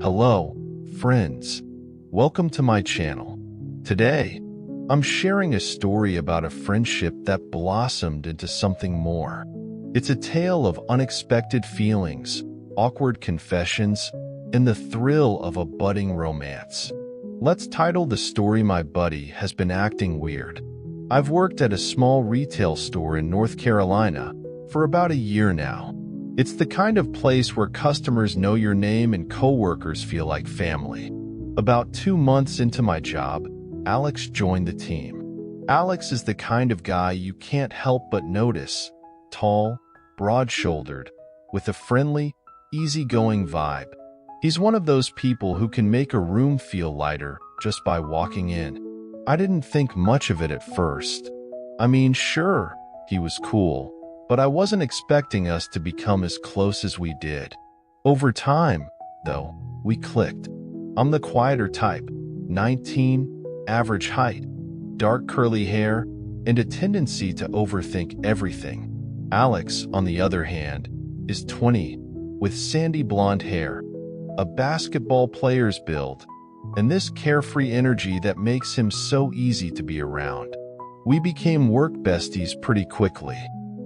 Hello, friends. Welcome to my channel. Today, I'm sharing a story about a friendship that blossomed into something more. It's a tale of unexpected feelings, awkward confessions, and the thrill of a budding romance. Let's title the story My Buddy Has Been Acting Weird. I've worked at a small retail store in North Carolina for about a year now. It's the kind of place where customers know your name and coworkers feel like family. About 2 months into my job, Alex joined the team. Alex is the kind of guy you can't help but notice. Tall, broad-shouldered, with a friendly, easygoing vibe. He's one of those people who can make a room feel lighter just by walking in. I didn't think much of it at first. I mean, sure, he was cool, but I wasn't expecting us to become as close as we did. Over time, though, we clicked. I'm the quieter type, 19, average height, dark curly hair, and a tendency to overthink everything. Alex, on the other hand, is 20, with sandy blonde hair, a basketball player's build, and this carefree energy that makes him so easy to be around. We became work besties pretty quickly.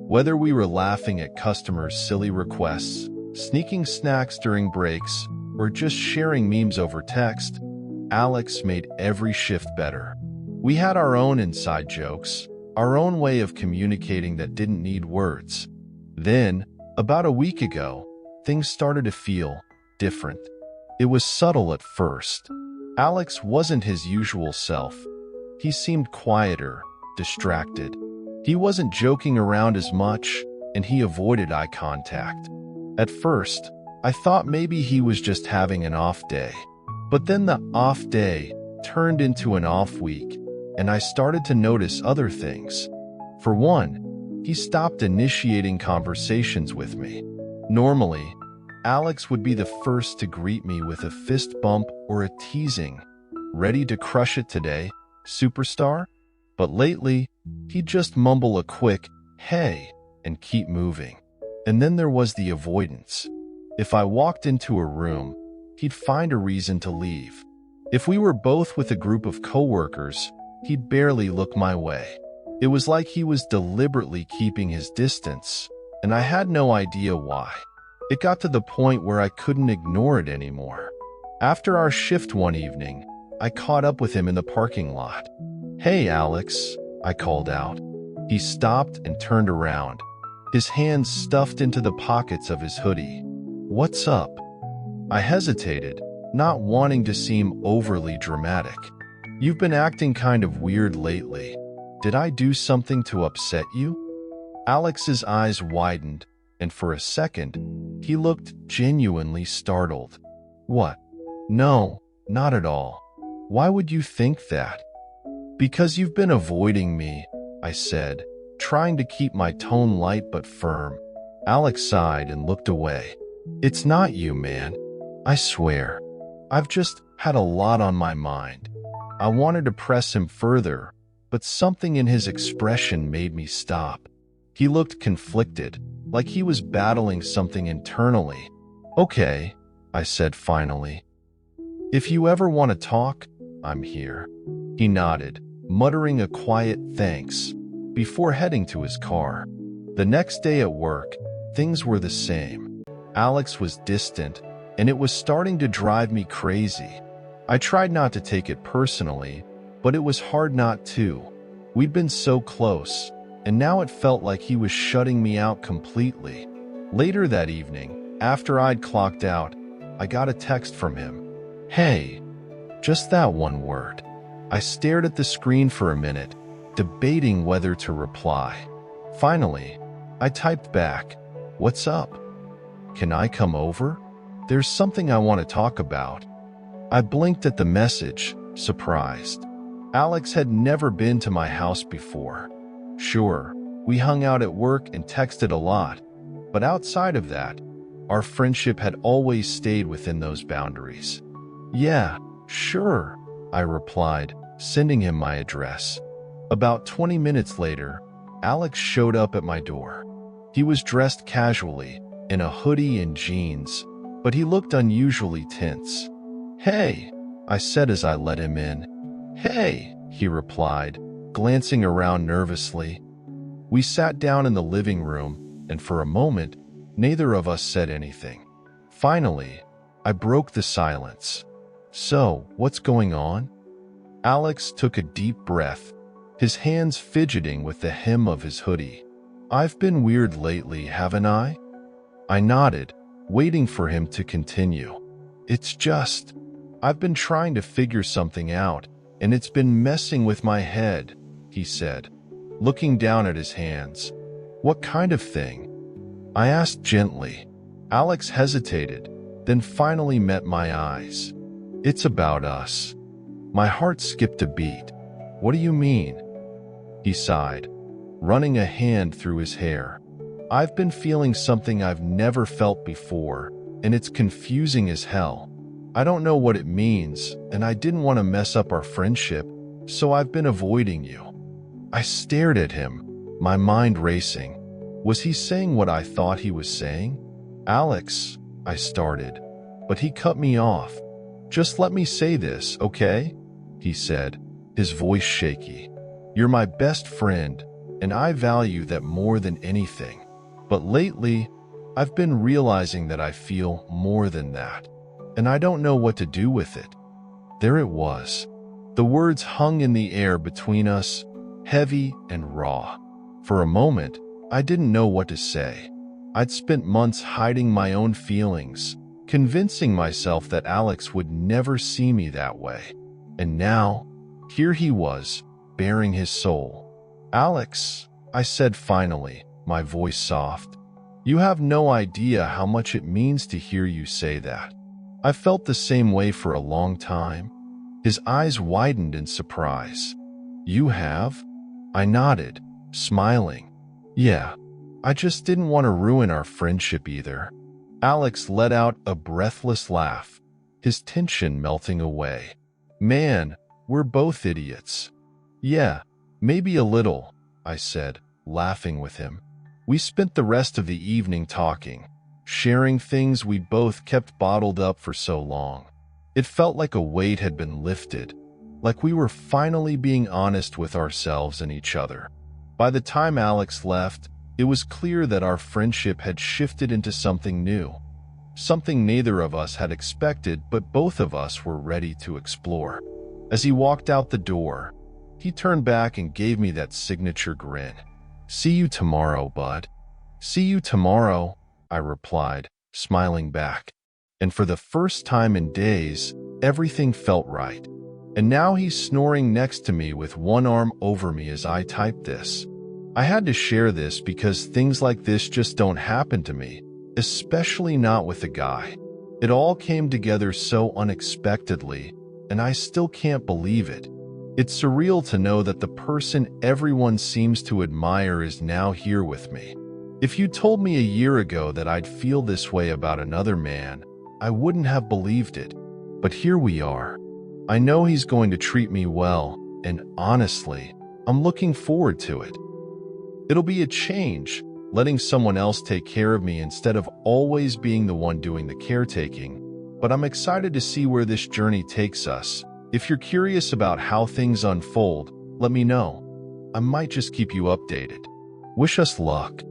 Whether we were laughing at customers' silly requests, sneaking snacks during breaks, or just sharing memes over text, Alex made every shift better. We had our own inside jokes, our own way of communicating that didn't need words. Then, about a week ago, things started to feel different. It was subtle at first. Alex wasn't his usual self. He seemed quieter, distracted. He wasn't joking around as much, and he avoided eye contact. At first, I thought maybe he was just having an off day. But then the off day turned into an off week, and I started to notice other things. For one, he stopped initiating conversations with me. Normally, Alex would be the first to greet me with a fist bump or a teasing, "Ready to crush it today, superstar?" But lately, he'd just mumble a quick, "Hey," and keep moving. And then there was the avoidance. If I walked into a room, he'd find a reason to leave. If we were both with a group of coworkers, he'd barely look my way. It was like he was deliberately keeping his distance, and I had no idea why. It got to the point where I couldn't ignore it anymore. After our shift one evening, I caught up with him in the parking lot. "Hey, Alex," I called out. He stopped and turned around, his hands stuffed into the pockets of his hoodie. "What's up?" I hesitated, not wanting to seem overly dramatic. "You've been acting kind of weird lately. Did I do something to upset you?" Alex's eyes widened, and for a second, he looked genuinely startled. "What? No, not at all. Why would you think that?" "Because you've been avoiding me," I said, trying to keep my tone light but firm. Alex sighed and looked away. "It's not you, man. I swear. I've just had a lot on my mind." I wanted to press him further, but something in his expression made me stop. He looked conflicted, like he was battling something internally. "Okay," I said finally. "If you ever want to talk, I'm here." He nodded, muttering a quiet thanks, before heading to his car. The next day at work, things were the same. Alex was distant, and it was starting to drive me crazy. I tried not to take it personally, but it was hard not to. We'd been so close, and now it felt like he was shutting me out completely. Later that evening, after I'd clocked out, I got a text from him. "Hey." Just that one word. I stared at the screen for a minute, debating whether to reply. Finally, I typed back, "What's up? Can I come over? There's something I want to talk about." I blinked at the message, surprised. Alex had never been to my house before. Sure, we hung out at work and texted a lot, but outside of that, our friendship had always stayed within those boundaries. "Yeah, sure," I replied, sending him my address. About 20 minutes later, Alex showed up at my door. He was dressed casually, in a hoodie and jeans, but he looked unusually tense. "Hey," I said as I let him in. "Hey," he replied, glancing around nervously. We sat down in the living room, and for a moment, neither of us said anything. Finally, I broke the silence. "So, what's going on?" Alex took a deep breath, his hands fidgeting with the hem of his hoodie. "I've been weird lately, haven't I?" I nodded, waiting for him to continue. "It's just, I've been trying to figure something out, and it's been messing with my head," he said, looking down at his hands. "What kind of thing?" I asked gently. Alex hesitated, then finally met my eyes. "It's about us." My heart skipped a beat. "What do you mean?" He sighed, running a hand through his hair. "I've been feeling something I've never felt before, and it's confusing as hell. I don't know what it means, and I didn't want to mess up our friendship, so I've been avoiding you." I stared at him, my mind racing. Was he saying what I thought he was saying? "Alex," I started, but he cut me off. "Just let me say this, okay?" he said, his voice shaky. "You're my best friend, and I value that more than anything. But lately, I've been realizing that I feel more than that, and I don't know what to do with it." There it was. The words hung in the air between us, heavy and raw. For a moment, I didn't know what to say. I'd spent months hiding my own feelings, convincing myself that Alex would never see me that way. And now, here he was, baring his soul. "Alex," I said finally, my voice soft, "you have no idea how much it means to hear you say that. I felt the same way for a long time." His eyes widened in surprise. "You have?" I nodded, smiling. "Yeah, I just didn't want to ruin our friendship either." Alex let out a breathless laugh, his tension melting away. "Man, we're both idiots." "Yeah, maybe a little," I said, laughing with him. We spent the rest of the evening talking, sharing things we'd both kept bottled up for so long. It felt like a weight had been lifted, like we were finally being honest with ourselves and each other. By the time Alex left, it was clear that our friendship had shifted into something new, something neither of us had expected, but both of us were ready to explore. As he walked out the door, he turned back and gave me that signature grin. "See you tomorrow, bud." "See you tomorrow," I replied, smiling back. And for the first time in days, everything felt right. And now he's snoring next to me with one arm over me as I type this. I had to share this because things like this just don't happen to me, especially not with a guy. It all came together so unexpectedly, and I still can't believe it. It's surreal to know that the person everyone seems to admire is now here with me. If you told me a year ago that I'd feel this way about another man, I wouldn't have believed it. But here we are. I know he's going to treat me well, and honestly, I'm looking forward to it. It'll be a change, letting someone else take care of me instead of always being the one doing the caretaking. But I'm excited to see where this journey takes us. If you're curious about how things unfold, let me know. I might just keep you updated. Wish us luck.